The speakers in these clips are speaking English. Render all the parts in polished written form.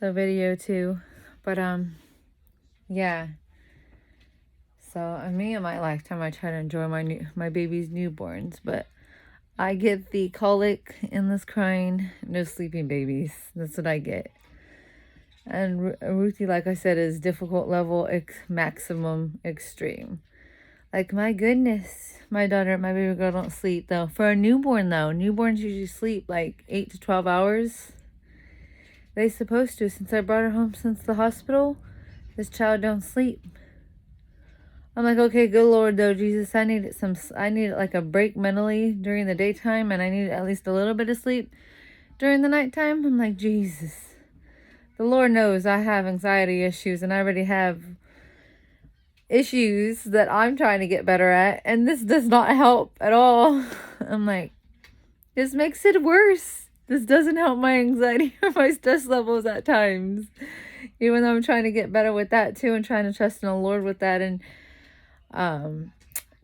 the video too. But yeah. So me in my lifetime, I try to enjoy my baby's newborns, but I get the colic, endless crying, no sleeping babies. That's what I get. And Ruthie, like I said, is difficult level maximum extreme. Like, my goodness, my baby girl don't sleep though. For a newborn though, newborns usually sleep like 8 to 12 hours. They supposed to. Since I brought her home since the hospital, this child don't sleep. I'm like, okay, good Lord though, Jesus, I need like a break mentally during the daytime, and I need at least a little bit of sleep during the nighttime. I'm like, Jesus, the Lord knows I have anxiety issues, and I already have issues that I'm trying to get better at, and this does not help at all. I'm like, this makes it worse. This doesn't help my anxiety or my stress levels at times. Even though I'm trying to get better with that too, and trying to trust in the Lord with that, and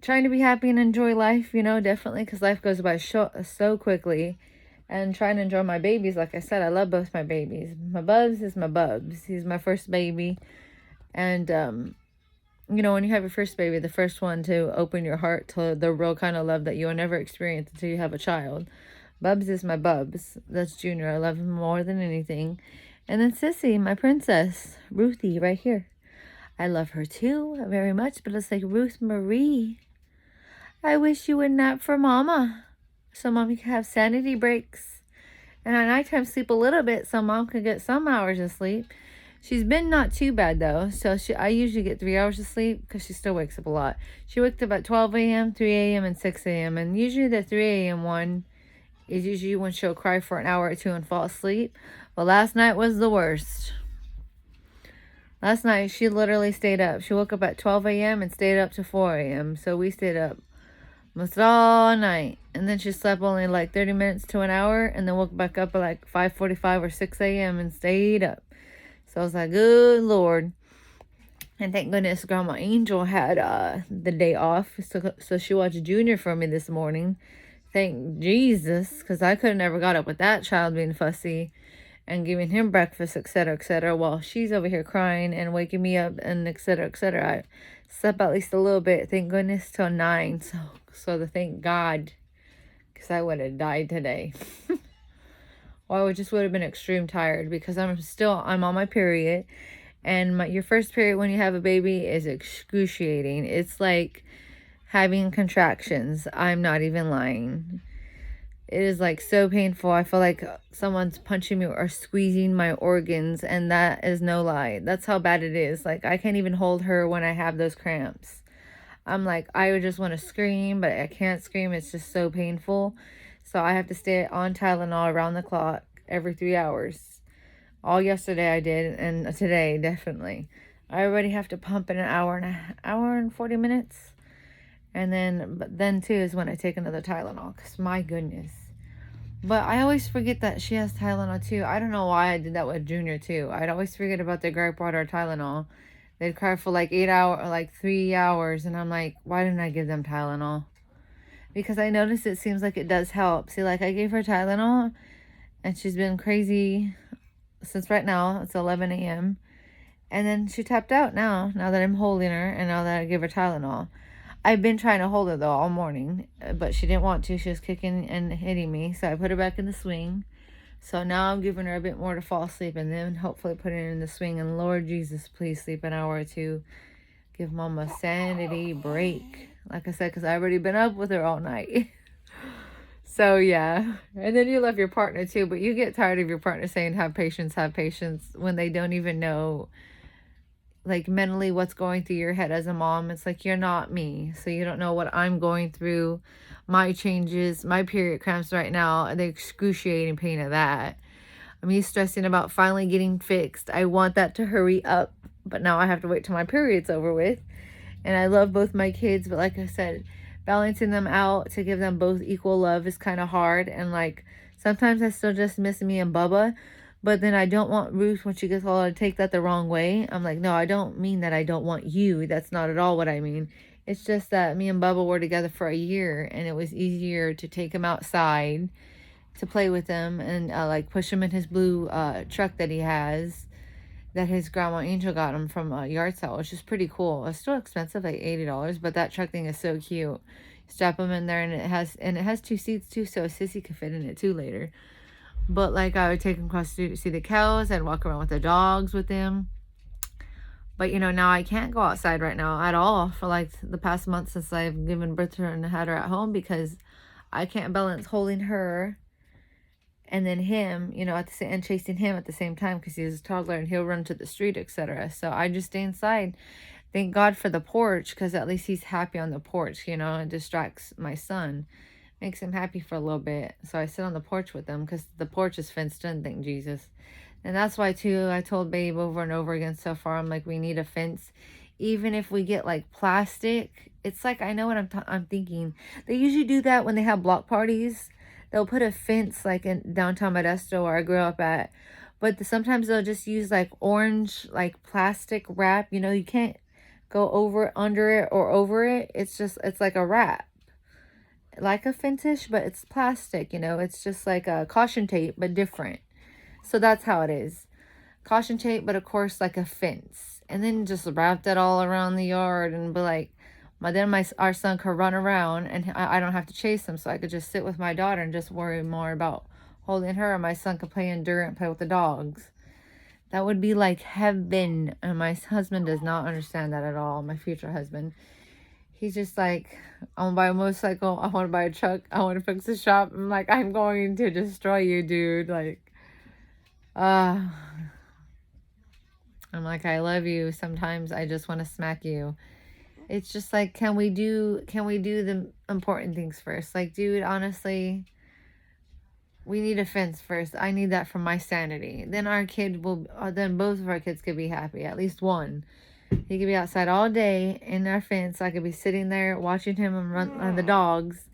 trying to be happy and enjoy life, definitely, because life goes by so quickly. And trying to enjoy my babies. Like I said, I love both my babies. My Bubs is my Bubs. He's my first baby. And when you have your first baby, the first one to open your heart to the real kind of love that you'll never experience until you have a child. Bubs is my Bubs. That's Junior. I love him more than anything. And then Sissy, my princess, Ruthie, right here. I love her too, very much, but it's like, Ruth Marie, I wish you would nap for Mama, so Mommy can have sanity breaks. And at nighttime, sleep a little bit so Mom can get some hours of sleep. She's been not too bad though, so I usually get 3 hours of sleep because she still wakes up a lot. She wakes up at 12 a.m., 3 a.m., and 6 a.m. And usually the 3 a.m. one is usually when she'll cry for an hour or two and fall asleep. But last night was the worst. Last night, she literally stayed up. She woke up at 12 a.m. and stayed up to 4 a.m. So we stayed up almost all night. And then she slept only like 30 minutes to an hour, and then woke back up at like 5:45 or 6 a.m. and stayed up. So I was like, good Lord. And thank goodness Grandma Angel had the day off. So she watched Junior for me this morning. Thank Jesus, because I could have never got up with that child being fussy and giving him breakfast, etc., while she's over here crying and waking me up, and etc. I slept at least a little bit, thank goodness, till 9. So thank God, because I would have died today. Or I just would have been extreme tired, because I'm on my period, and your first period when you have a baby is excruciating. It's like having contractions. I'm not even lying. It is like so painful. I feel like someone's punching me or squeezing my organs, and that is no lie. That's how bad it is. Like, I can't even hold her when I have those cramps. I'm like, I would just want to scream, but I can't scream. It's just so painful. So I have to stay on Tylenol around the clock every 3 hours. All yesterday I did, and today definitely. I already have to pump in an hour and 40 minutes. And then too is when I take another Tylenol, because my goodness. But I always forget that she has Tylenol too. I don't know why I did that with Junior too. I'd always forget about the gripe water Tylenol. They'd cry for like 8 hours or like 3 hours, and I'm like, why didn't I give them Tylenol? Because I noticed it seems like it does help. See, like, I gave her Tylenol, and she's been crazy since right now. It's 11 a.m. And then she tapped out now that I'm holding her, and now that I give her Tylenol. I've been trying to hold her though all morning, but she didn't want to. She was kicking and hitting me, so I put her back in the swing. So now I'm giving her a bit more to fall asleep, and then hopefully putting her in the swing. And Lord Jesus, please sleep an hour or two. Give Mom a sanity break. Like I said, because I've already been up with her all night. So yeah. And then you love your partner too, but you get tired of your partner saying have patience, when they don't even know, like, mentally what's going through your head as a mom. It's like, you're not me, so you don't know what I'm going through, my changes, my period cramps right now, and the excruciating pain of that. Me stressing about finally getting fixed. I want that to hurry up, but now I have to wait till my period's over with. And I love both my kids, but like I said, balancing them out to give them both equal love is kind of hard. And like, sometimes I still just miss me and Bubba. But then I don't want Ruth, when she gets older, to take that the wrong way. I'm like, no, I don't mean that I don't want you. That's not at all what I mean. It's just that me and Bubba were together for a year, and it was easier to take him outside to play with them and like push him in his blue truck that he has, that his grandma Angel got him from a yard sale, which is pretty cool. It's still expensive, like $80, but that truck thing is so cute. Strap him in there, and it has 2 seats too, so a sissy could fit in it too later. But like I would take him across to see the cows. I'd walk around with the dogs with him. But you know, now I can't go outside right now at all for like the past month since I've given birth to her and had her at home, because I can't balance holding her and then him, you know, at the same, and chasing him at the same time, because he's a toddler and he'll run to the street, etc. So I just stay inside. Thank God for the porch, because at least he's happy on the porch, you know. It distracts my son, makes him happy for a little bit. So I sit on the porch with him, because the porch is fenced in, thank Jesus. And that's why too, I told Babe over and over again so far, I'm like, we need a fence. Even if we get like plastic, it's like, I know what I'm thinking. They usually do that when they have block parties. They'll put a fence like in downtown Modesto, where I grew up at. But sometimes they'll just use like orange, like plastic wrap. You know, you can't go over, under it, or over it. It's just, it's like a wrap. Like a fence-ish, but it's plastic, you know. It's just like a caution tape, but different. So that's how it is. Caution tape, but of course like a fence. And then just wrap that all around the yard and be like, our son could run around and I don't have to chase him, so I could just sit with my daughter and just worry more about holding her, and my son could play endure and play with the dogs. That would be like heaven. And my husband does not understand that at all. My future husband. He's just like, I want to buy a motorcycle. I want to buy a truck. I want to fix the shop. I'm like, I'm going to destroy you, dude. Like, I'm like, I love you. Sometimes I just want to smack you. It's just like, can we do the important things first? Like, dude, honestly, we need a fence first. I need that for my sanity. Then then both of our kids could be happy. At least one. He could be outside all day in our fence. I could be sitting there watching him and run on the dogs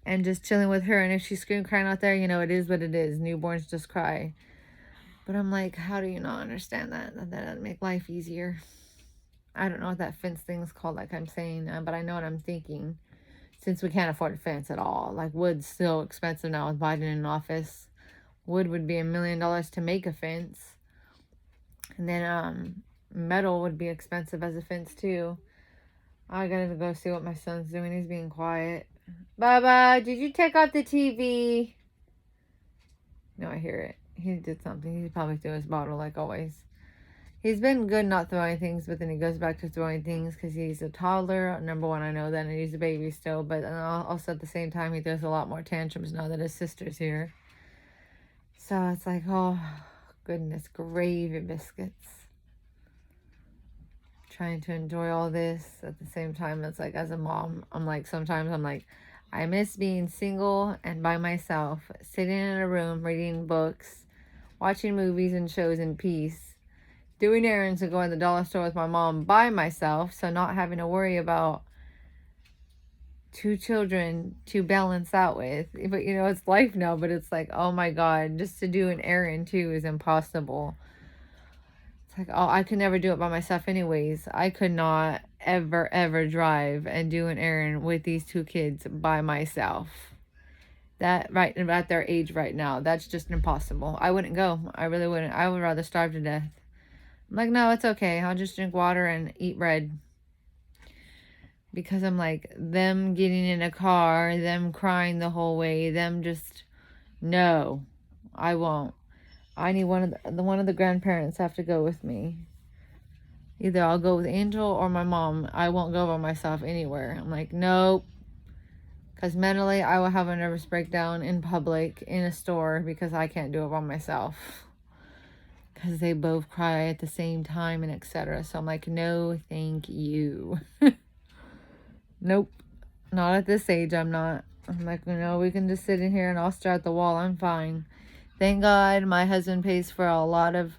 and just chilling with her. And if she's screaming, crying out there, you know, it is what it is. Newborns just cry. But I'm like, how do you not understand that? That would make life easier. I don't know what that fence thing is called, like I'm saying, but I know what I'm thinking. Since we can't afford a fence at all. Like, wood's still expensive now with Biden in office. Wood would be $1 million to make a fence. And then metal would be expensive as a fence too. I gotta go see what my son's doing. He's being quiet. Baba, did you take off the TV? No, I hear it. He did something. He probably threw his bottle like always. He's been good not throwing things, but then he goes back to throwing things because he's a toddler. Number one, I know that, and he's a baby still. But also at the same time, he throws a lot more tantrums now that his sister's here. So it's like, oh, goodness, gravy biscuits. Trying to enjoy all this at the same time. It's like, as a mom, I'm like, sometimes I'm like, I miss being single and by myself, sitting in a room, reading books, watching movies and shows in peace, doing errands and going to the dollar store with my mom by myself, so not having to worry about 2 children to balance out with. But you know, it's life now, but it's like, oh my God, just to do an errand too is impossible. It's like, oh, I could never do it by myself anyways. I could not ever drive and do an errand with these 2 kids by myself. That, right at their age right now, that's just impossible. I wouldn't go. I really wouldn't. I would rather starve to death. I'm like, no, it's okay. I'll just drink water and eat bread. Because I'm like, them getting in a car, them crying the whole way, them just, no, I won't. I need one of the grandparents have to go with me. Either I'll go with Angel or my mom. I won't go by myself anywhere. I'm like, nope. Because mentally, I will have a nervous breakdown in public, in a store, because I can't do it by myself. Because they both cry at the same time and etc. So I'm like, no, thank you. Nope. Not at this age, I'm not. I'm like, no, we can just sit in here and I'll stare at the wall. I'm fine. Thank God my husband pays for a lot of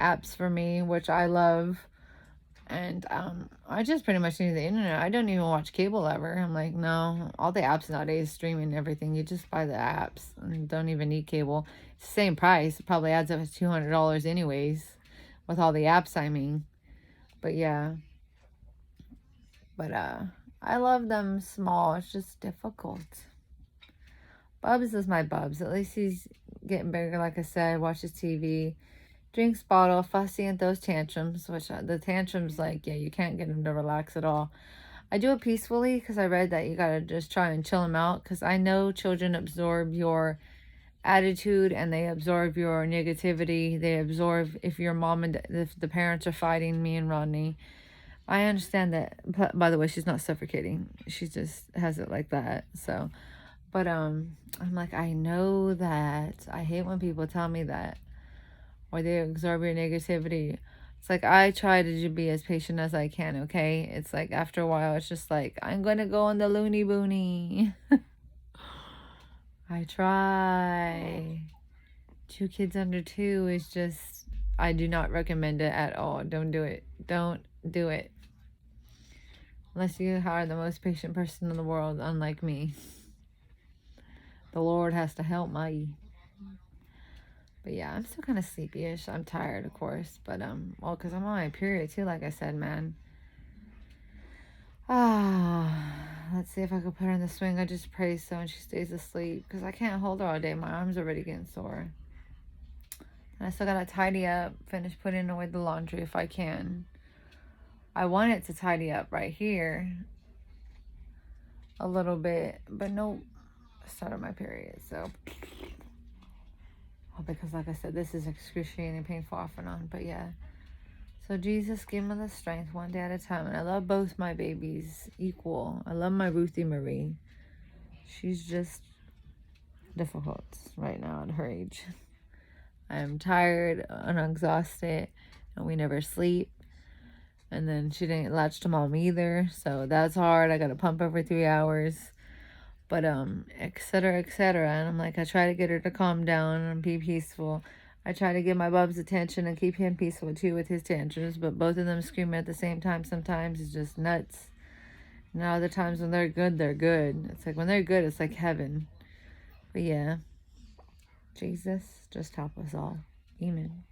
apps for me, which I love. And I just pretty much need the internet. I don't even watch cable ever. I'm like, no, all the apps nowadays, streaming and everything, you just buy the apps and don't even need cable. It's the same price. It probably adds up to $200 anyways with all the apps, I mean. But yeah. But I love them small. It's just difficult. Bubs is my Bubs. At least he's getting bigger, like I said, watches TV, drinks bottle, fussy, and those tantrums, which the tantrums, like, yeah, you can't get him to relax at all. I do it peacefully because I read that you got to just try and chill him out, because I know children absorb your attitude and they absorb your negativity. They absorb if your mom and if the parents are fighting, me and Rodney. I understand that. By the way, she's not suffocating. She just has it like that. So, but I'm like, I know that. I hate when people tell me that, or they absorb your negativity. It's like, I try to be as patient as I can, okay? It's like, after a while, it's just like, I'm gonna go on the loony boony. I try. 2 kids under 2 is just, I do not recommend it at all. Don't do it. Don't do it. Unless you are the most patient person in the world, unlike me. The Lord has to help me. But yeah, I'm still kind of sleepy-ish. I'm tired, of course. But, well, because I'm on my period, too, like I said, man. Let's see if I can put her in the swing. I just pray so and she stays asleep. Because I can't hold her all day. My arm's already getting sore. And I still got to tidy up. Finish putting away the laundry if I can. I wanted to tidy up right here a little bit. But nope. I started my period, so... because like I said, this is excruciating painful off and on. But yeah, so Jesus, give me the strength one day at a time. And I love both my babies equal. I love my Ruthie Marie. She's just difficult right now at her age. I'm tired and exhausted, and we never sleep. And then she didn't latch to mom either, so that's hard. I gotta pump every 3 hours. But, etc., etc. And I'm like, I try to get her to calm down and be peaceful. I try to get my Bub's attention and keep him peaceful, too, with his tantrums. But both of them screaming at the same time sometimes is just nuts. And other times when they're good, they're good. It's like, when they're good, it's like heaven. But, yeah. Jesus, just help us all. Amen.